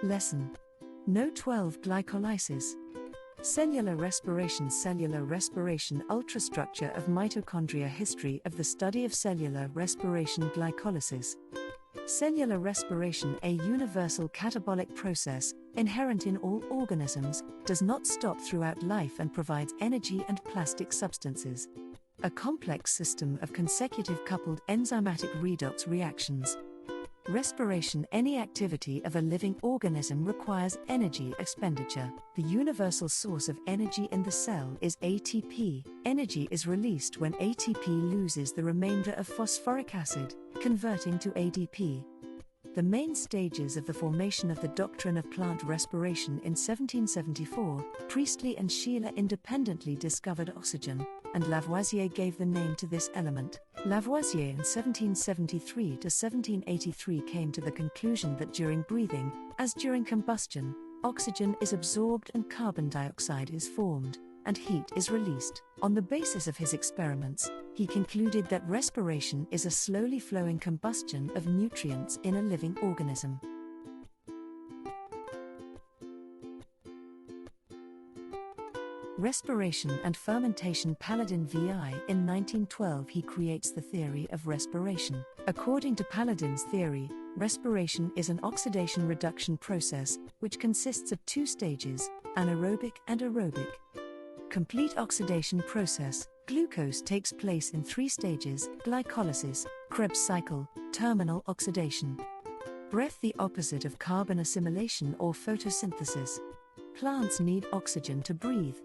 Lesson No 12 Glycolisis. Cellular respiration ultrastructure of mitochondria. History of the study of cellular respiration. Glycolysis. Cellular respiration, a universal catabolic process, inherent in all organisms, does not stop throughout life and provides energy and plastic substances. A complex system of consecutive coupled enzymatic redox reactions. Respiration. Any activity of a living organism requires energy expenditure. The universal source of energy in the cell is ATP. Energy is released when ATP loses the remainder of phosphoric acid, converting to ADP. The main stages of the formation of the doctrine of plant respiration. In 1774, Priestley and Scheele independently discovered oxygen, and Lavoisier gave the name to this element. Lavoisier in 1773 to 1783 came to the conclusion that during breathing, as during combustion, oxygen is absorbed and carbon dioxide is formed, and heat is released. On the basis of his experiments, he concluded that respiration is a slowly flowing combustion of nutrients in a living organism. Respiration and fermentation. Paladin VI. In 1912 he creates the theory of respiration. According to Paladin's theory, respiration is an oxidation reduction process, which consists of two stages, anaerobic and aerobic. Complete oxidation process. Glucose takes place in three stages: glycolysis, Krebs cycle, terminal oxidation. Breath. The opposite of carbon assimilation or photosynthesis. Plants need oxygen to breathe.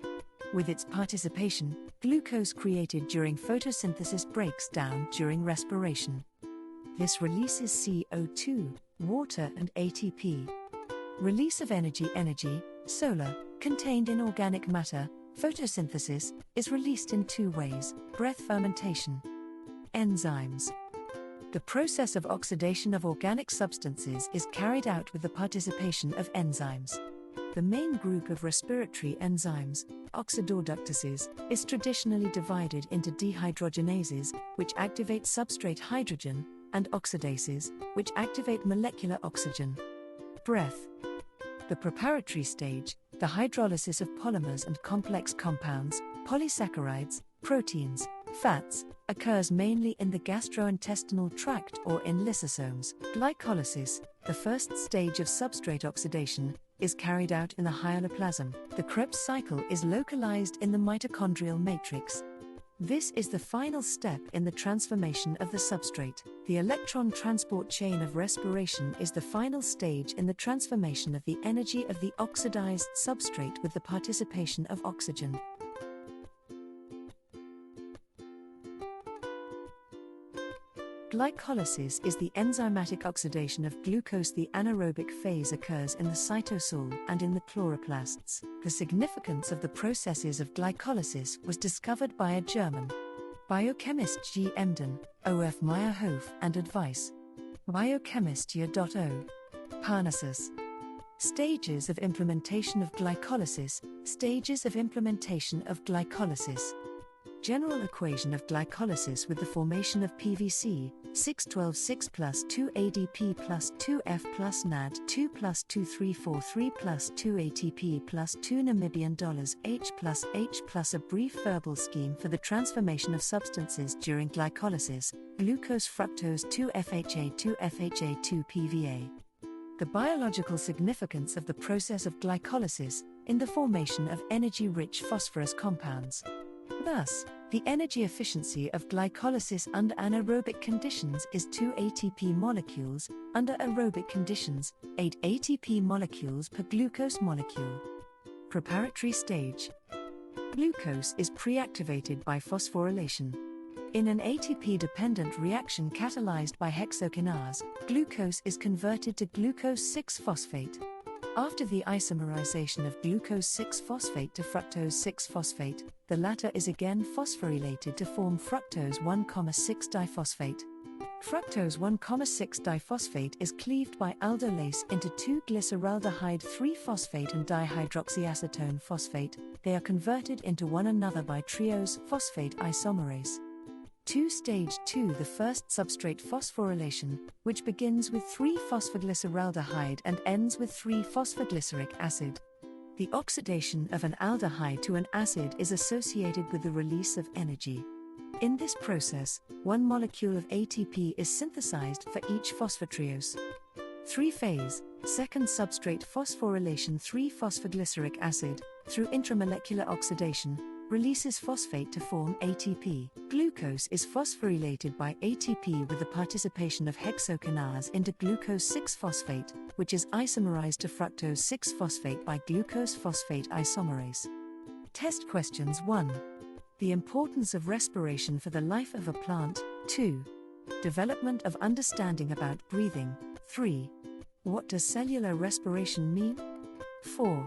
With its participation, glucose created during photosynthesis breaks down during respiration. This releases CO2, water and ATP. Release of energy, solar, contained in organic matter. Photosynthesis is released in two ways: breath fermentation. Enzymes. The process of oxidation of organic substances is carried out with the participation of enzymes. The main group of respiratory enzymes, oxidoreductases, is traditionally divided into dehydrogenases, which activate substrate hydrogen, and oxidases, which activate molecular oxygen. Breath. The preparatory stage, the hydrolysis of polymers and complex compounds, polysaccharides, proteins, fats, occurs mainly in the gastrointestinal tract or in lysosomes. Glycolysis, the first stage of substrate oxidation, is carried out in the hyaloplasm. The Krebs cycle is localized in the mitochondrial matrix. This is the final step in the transformation of the substrate. The electron transport chain of respiration is the final stage in the transformation of the energy of the oxidized substrate with the participation of oxygen. Glycolysis is the enzymatic oxidation of glucose. The anaerobic phase occurs in the cytosol and in the chloroplasts. The significance of the processes of glycolysis was discovered by a German biochemist G. Emden, O. F. Meyerhof, and advice. Biochemist.O. Parnassus. Stages of implementation of glycolysis. Stages of implementation of glycolysis. General equation of glycolysis with the formation of PVC, 612 plus 2 ADP plus 2F plus NAD 2 plus 2343 plus 2 ATP plus 2 Namibian dollars H plus. A brief verbal scheme for the transformation of substances during glycolysis: glucose, fructose, 2-FHA, 2-FHA, 2-PVA. The biological significance of the process of glycolysis in the formation of energy-rich phosphorus compounds. Thus, the energy efficiency of glycolysis under anaerobic conditions is 2 ATP molecules, under aerobic conditions, 8 ATP molecules per glucose molecule. Preparatory stage. Glucose is pre-activated by phosphorylation. In an ATP-dependent reaction catalyzed by hexokinase, glucose is converted to glucose 6-phosphate. After the isomerization of glucose 6-phosphate to fructose 6-phosphate, the latter is again phosphorylated to form fructose 1,6-diphosphate. Fructose 1,6-diphosphate is cleaved by aldolase into 2-glyceraldehyde 3-phosphate and dihydroxyacetone phosphate. They are converted into one another by triose phosphate isomerase. 2. Stage 2, the first substrate phosphorylation, which begins with 3-phosphoglyceraldehyde and ends with 3-phosphoglyceric acid. The oxidation of an aldehyde to an acid is associated with the release of energy. In this process, one molecule of ATP is synthesized for each phosphotriose. 3-phase, second substrate phosphorylation 3-phosphoglyceric acid, through intramolecular oxidation, releases phosphate to form ATP. Glucose is phosphorylated by ATP with the participation of hexokinase into glucose 6-phosphate, which is isomerized to fructose 6-phosphate by glucose phosphate isomerase. Test questions. 1. The importance of respiration for the life of a plant. 2. Development of understanding about breathing. 3. What does cellular respiration mean? 4.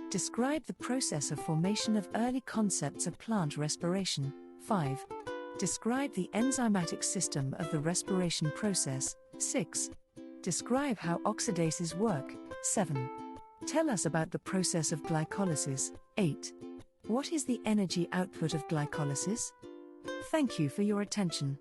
Describe the process of formation of early concepts of plant respiration. 5. Describe the enzymatic system of the respiration process. 6. Describe how oxidases work. 7. Tell us about the process of glycolysis. 8. What is the energy output of glycolysis? Thank you for your attention.